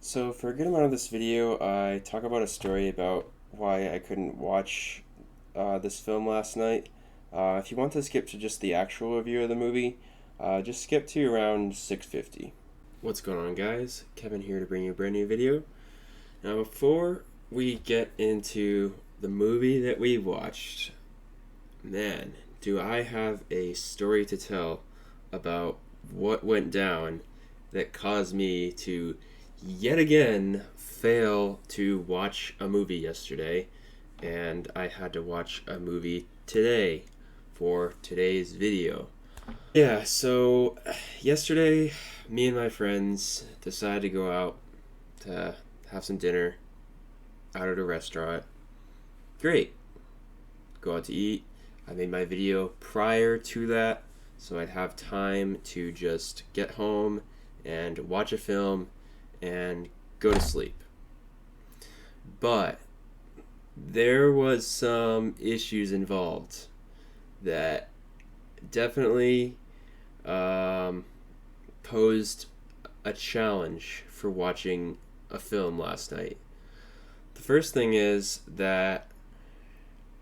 So for a good amount of this video, I talk about a story about why I couldn't watch this film last night. If you want to skip to just the actual review of the movie, just skip to around 6:50. What's going on, guys? Kevin here to bring you a brand new video. Now before we get into the movie that we watched, man, do I have a story to tell about what went down that caused me to yet again fail to watch a movie yesterday, and I had to watch a movie today for today's video. Yeah, so yesterday, me and my friends decided to go out to have some dinner out at a restaurant. Great. Go out to eat. I made my video prior to that, so I'd have time to just get home and watch a film and go to sleep. But there was some issues involved that definitely posed a challenge for watching a film last night. The first thing is that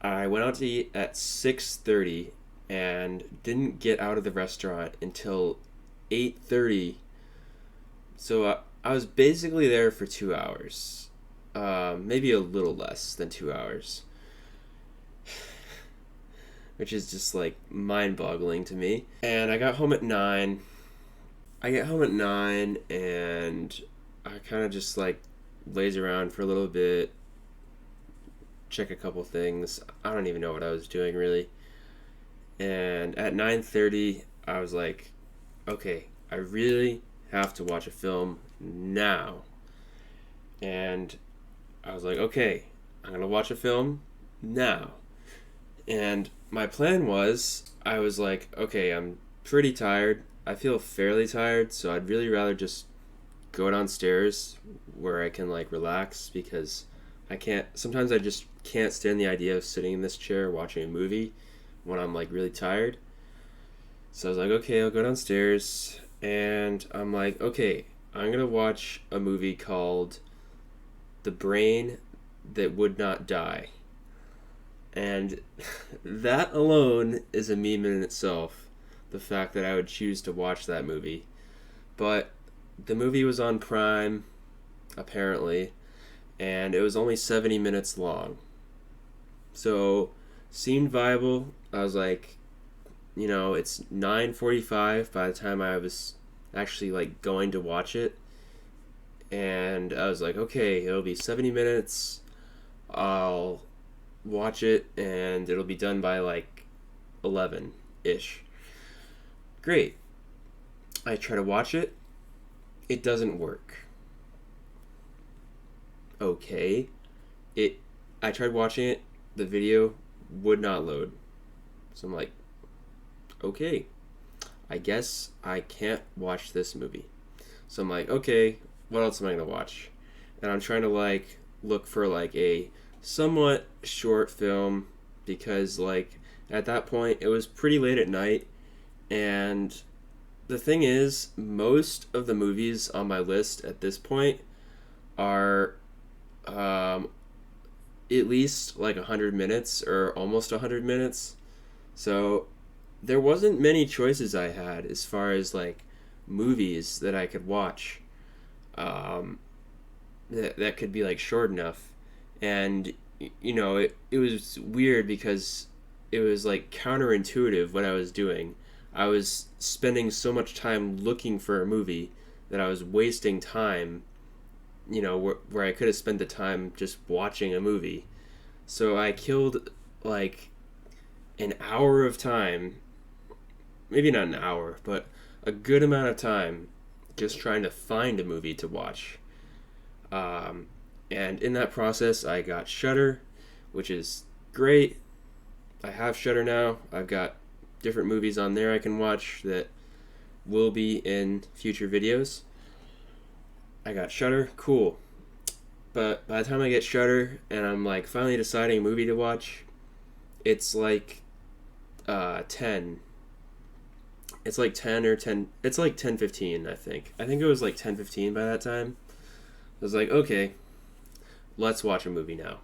I went out to eat at 6:30 and didn't get out of the restaurant until 8:30. So I was basically there for 2 hours, maybe a little less than 2 hours, which is just like mind-boggling to me. And I got home at 9. I get home at 9 and I kind of just like laze around for a little bit, check a couple things. I don't even know what I was doing really. And at 9:30, I was like, okay, I really have to watch a film now. And I was like, okay, I'm gonna watch a film now. And my plan was, I was like, okay, I'm pretty tired. I feel fairly tired, so I'd really rather just go downstairs where I can like relax, because sometimes I just can't stand the idea of sitting in this chair watching a movie when I'm like really tired. So I was like, okay, I'll go downstairs, and I'm like, okay, I'm gonna watch a movie called The Brain That Would Not Die. And that alone is a meme in itself, the fact that I would choose to watch that movie. But the movie was on Prime, apparently, and it was only 70 minutes long. So, seemed viable. I was like, it's 9:45 by the time I was actually like going to watch it. And I was like, okay, it'll be 70 minutes. I'll watch it and it'll be done by like 11-ish. Great. I try to watch it. It doesn't work. Okay. I tried watching it. The video would not load. So I'm like, okay, I guess I can't watch this movie. So I'm like, okay, what else am I going to watch? And I'm trying to like look for like a somewhat short film, because like at that point it was pretty late at night, and the thing is, most of the movies on my list at this point are at least like 100 minutes or almost 100 minutes. So there wasn't many choices I had as far as like movies that I could watch that could be like short enough. And it was weird because it was like counterintuitive what I was doing. I was spending so much time looking for a movie that I was wasting time, where I could have spent the time just watching a movie. So I killed like an hour of time, maybe not an hour, but a good amount of time just trying to find a movie to watch. And in that process, I got Shudder, which is great. I have Shudder now. I've got different movies on there I can watch that will be in future videos. I got Shudder, cool. But by the time I get Shudder and I'm like finally deciding a movie to watch, it's like 10. It's like 10 or 10. It's like 10:15, I think. I think it was like 10:15 by that time. was like, okay, let's watch a movie now.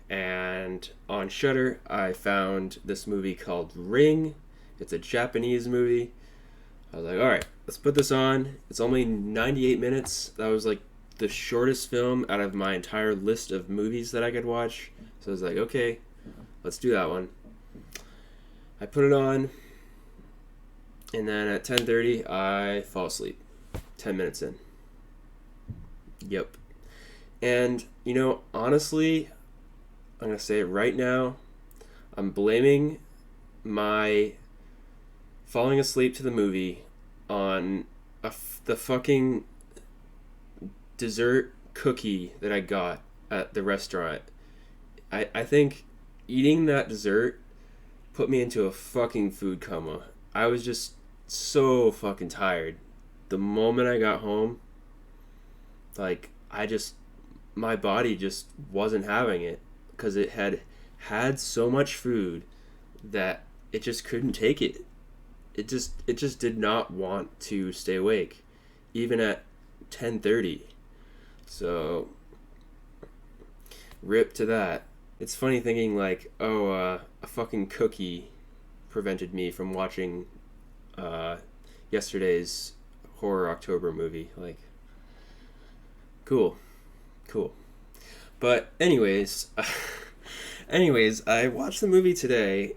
And on Shudder, I found this movie called Ring. It's a Japanese movie. I was like, all right, let's put this on. It's only 98 minutes. That was like the shortest film out of my entire list of movies that I could watch. So I was like, okay, let's do that one. I put it on, and then at 10:30, I fall asleep. 10 minutes in. Yep. And, honestly, I'm going to say it right now, I'm blaming my falling asleep to the movie on the fucking dessert cookie that I got at the restaurant. I think eating that dessert put me into a fucking food coma. I was just so fucking tired. The moment I got home, like, my body just wasn't having it because it had so much food that it just couldn't take it. It just did not want to stay awake, even at 10:30. So, rip to that. It's funny thinking like, a fucking cookie prevented me from watching yesterday's Horror October movie. Like, cool. But anyways, I watched the movie today.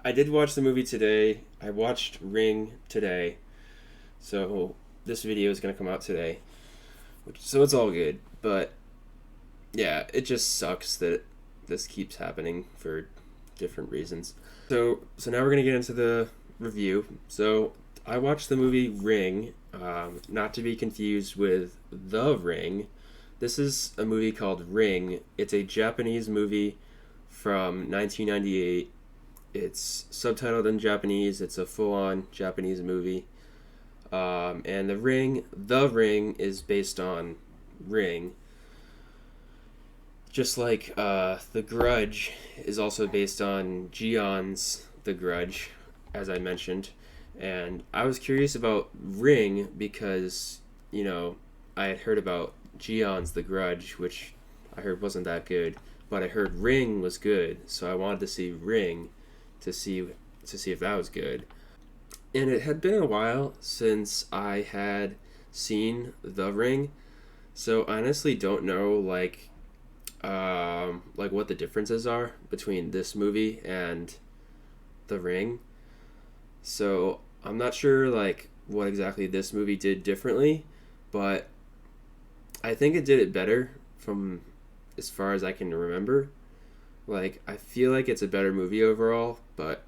I did watch the movie today. I watched Ring today. So this video is going to come out today. So it's all good. But yeah, it just sucks that this keeps happening for different reasons. So now we're going to get into the review. So I watched the movie Ring, not to be confused with The Ring. This is a movie called Ring. It's a Japanese movie from 1998. It's subtitled in Japanese. It's a full-on Japanese movie. And The Ring is based on Ring. Just like The Grudge is also based on Ji-on's The Grudge, as I mentioned. And I was curious about Ring because, I had heard about Ji-on's The Grudge, which I heard wasn't that good. But I heard Ring was good, so I wanted to see Ring to see if that was good. And it had been a while since I had seen The Ring, so I honestly don't know like what the differences are between this movie and The Ring. So I'm not sure like what exactly this movie did differently, but I think it did it better from as far as I can remember. Like, I feel like it's a better movie overall, but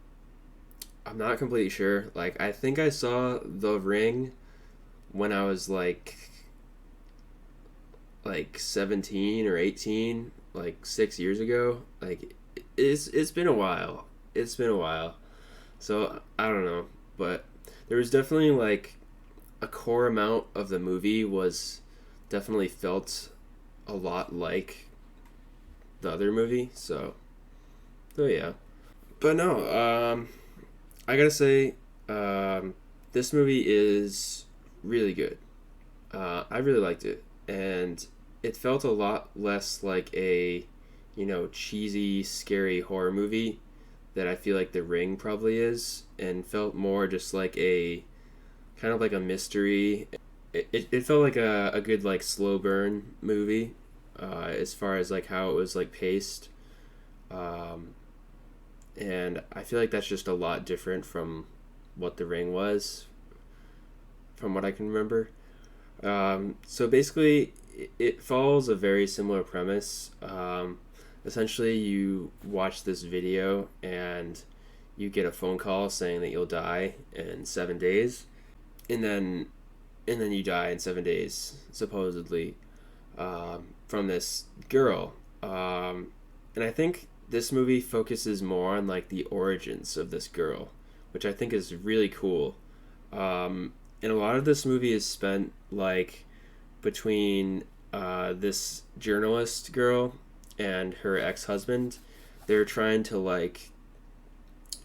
I'm not completely sure. Like, I think I saw The Ring when I was like 17 or 18, like 6 years ago. Like, it's been a while. It's been a while. So, I don't know. But there was definitely like a core amount of the movie was definitely felt a lot like the other movie, so yeah. But no, I gotta say, this movie is really good. I really liked it, and it felt a lot less like a, cheesy, scary horror movie that I feel like The Ring probably is, and felt more just like a, kind of like a mystery. It felt like a good like slow burn movie, as far as like how it was like paced, and I feel like that's just a lot different from what The Ring was, from what I can remember. So basically, it follows a very similar premise. Essentially, you watch this video and you get a phone call saying that you'll die in 7 days, and then you die in 7 days, supposedly, from this girl. And I think this movie focuses more on like the origins of this girl, which I think is really cool. And a lot of this movie is spent like between this journalist girl and her ex-husband. They're trying to like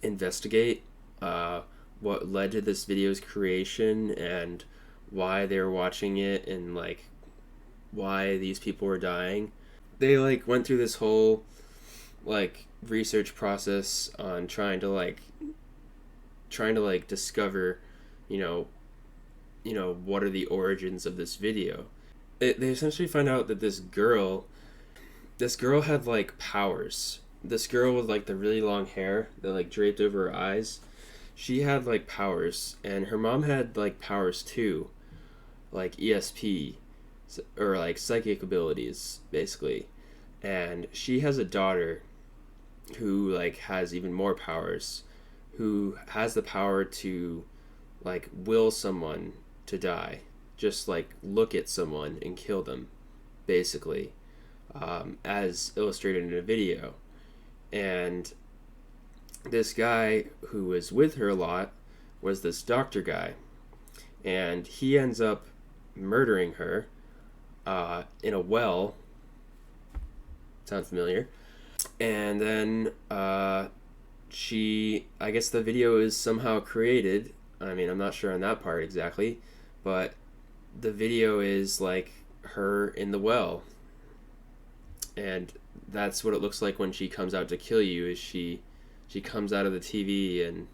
investigate what led to this video's creation and why they were watching it, and like why these people were dying. They like went through this whole like research process on trying to like discover, you know, what are the origins of this video. They essentially find out that this girl had like powers. This girl with like the really long hair that like draped over her eyes, she had like powers, and her mom had like powers too, like ESP, or like psychic abilities basically. And she has a daughter who like has even more powers, who has the power to like will someone to die, just like look at someone and kill them, basically, as illustrated in a video. And this guy who was with her a lot was this doctor guy, and he ends up murdering her in a well. Sound familiar? And then I guess the video is somehow created. I mean, I'm not sure on that part exactly, but the video is like her in the well, and that's what it looks like when she comes out to kill you. Is she comes out of the TV and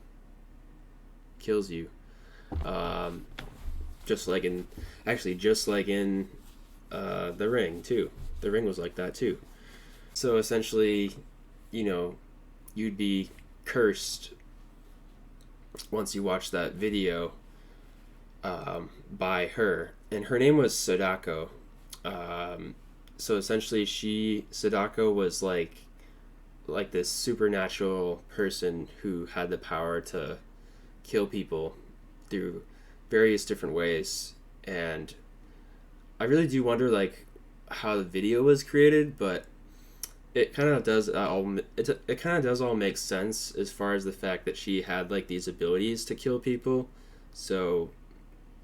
kills you, just like in The Ring too. The Ring was like that too. So essentially, you'd be cursed once you watch that video by her, and her name was Sadako. So essentially, Sadako was like this supernatural person who had the power to kill people through various different ways. And I really do wonder like how the video was created, but it kind of does all make sense as far as the fact that she had like these abilities to kill people. So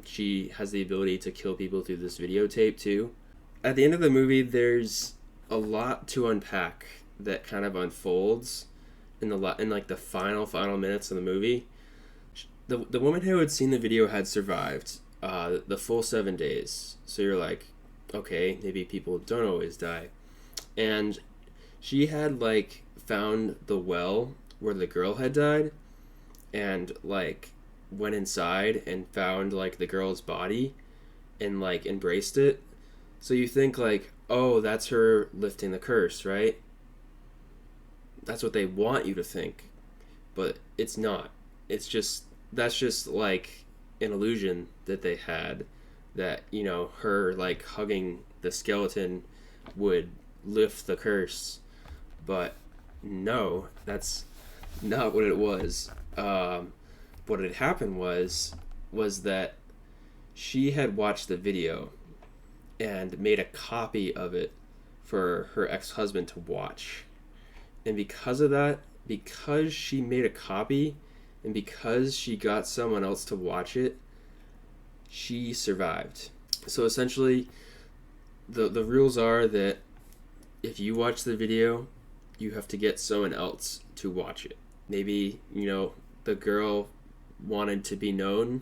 she has the ability to kill people through this videotape too. At the end of the movie, there's a lot to unpack that kind of unfolds in like the final minutes of the movie. The woman who had seen the video had survived the full 7 days. So you're like, okay, maybe people don't always die. And she had like found the well where the girl had died, and like went inside and found like the girl's body and like embraced it. So you think like, oh, that's her lifting the curse, right? That's what they want you to think, but it's not. That's just like an illusion that they had, that her like hugging the skeleton would lift the curse. But no, that's not what it was. What had happened was that she had watched the video and made a copy of it for her ex-husband to watch. And because of that, because she made a copy and because she got someone else to watch it, she survived. So essentially, the rules are that if you watch the video, you have to get someone else to watch it. Maybe, the girl wanted to be known,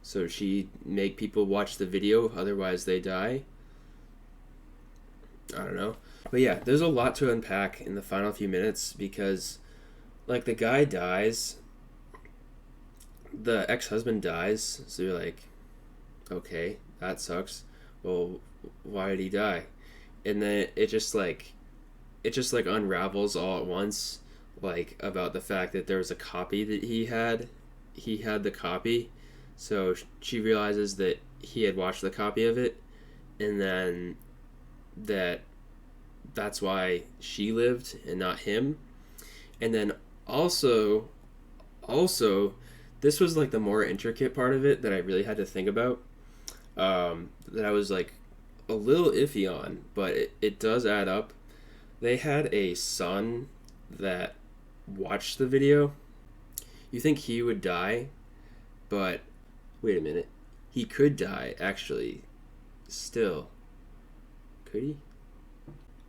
so she make people watch the video, otherwise they die. I don't know. But yeah, there's a lot to unpack in the final few minutes, because like the guy dies, the ex-husband dies, so you're like, okay, that sucks. Well, why did he die? And then it just unravels all at once, like about the fact that there was a copy that he had the copy. So she realizes that he had watched the copy of it, and then that's why she lived and not him. And then also this was like the more intricate part of it that I really had to think about, that I was like a little iffy on, but it does add up. They had a son that watched the video. You think he would die, but wait a minute, he could die actually still. Could he?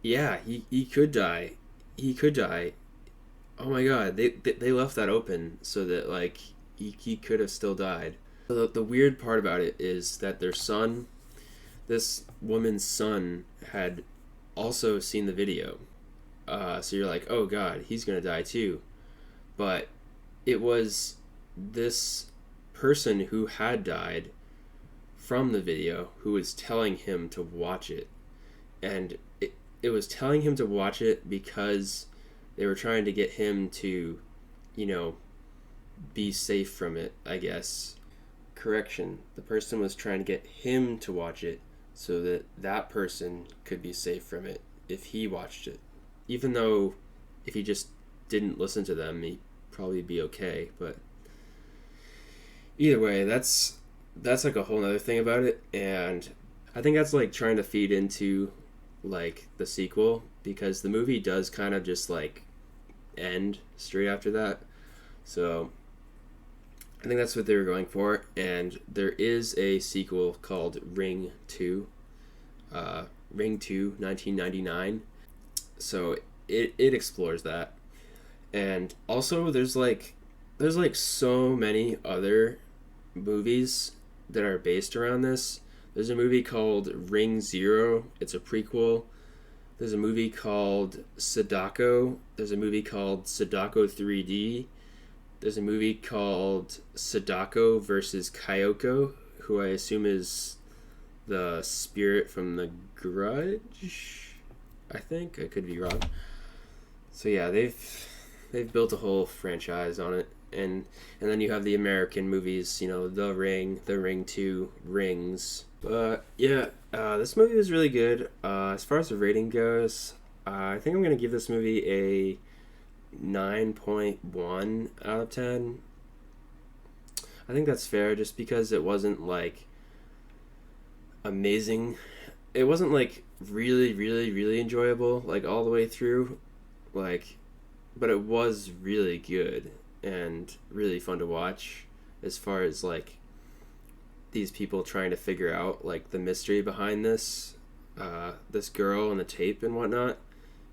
Yeah, he could die. He could die. Oh my god, they left that open so that like he could have still died. The weird part about it is that their son this woman's son had also seen the video. So you're like, oh god, he's gonna die too. But it was this person who had died from the video who was telling him to watch it. And it was telling him to watch it because they were trying to get him to, you know, be safe from it, I guess. Correction, the person was trying to get him to watch it so that that person could be safe from it if he watched it. Even though if he just didn't listen to them, he'd probably be okay. But either way, that's like a whole other thing about it. And I think that's like trying to feed into like the sequel, because the movie does kind of just like end straight after that. So I think that's what they were going for. And there is a sequel called Ring 2, Ring 2 1999. So it explores that. And also there's like so many other movies that are based around this. There's a movie called Ring Zero. It's a prequel. There's a movie called Sadako. There's a movie called Sadako 3D. There's a movie called Sadako versus Kyoko, who I assume is the spirit from The Grudge. I think I could be wrong. So yeah, they've built a whole franchise on it. And then you have the American movies, you know, The Ring, The Ring 2, Rings. But yeah, this movie was really good. As far as the rating goes, I think I'm going to give this movie a 9.1 out of 10. I think that's fair just because it wasn't like amazing. It wasn't like really, really, really enjoyable like all the way through. Like, but it was really good and really fun to watch as far as like these people trying to figure out like the mystery behind this girl and the tape and whatnot.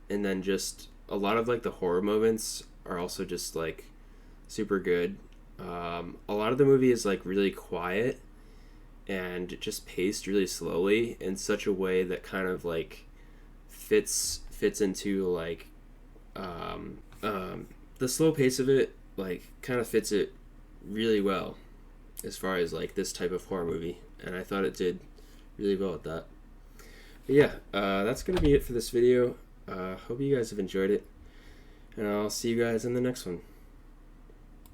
And then just a lot of like the horror moments are also just like super good. A lot of the movie is like really quiet and just paced really slowly in such a way that kind of like fits into like the slow pace of it like kind of fits it really well as far as like this type of horror movie, and I thought it did really well at that. But yeah, that's gonna be it for this video. Hope you guys have enjoyed it, and I'll see you guys in the next one.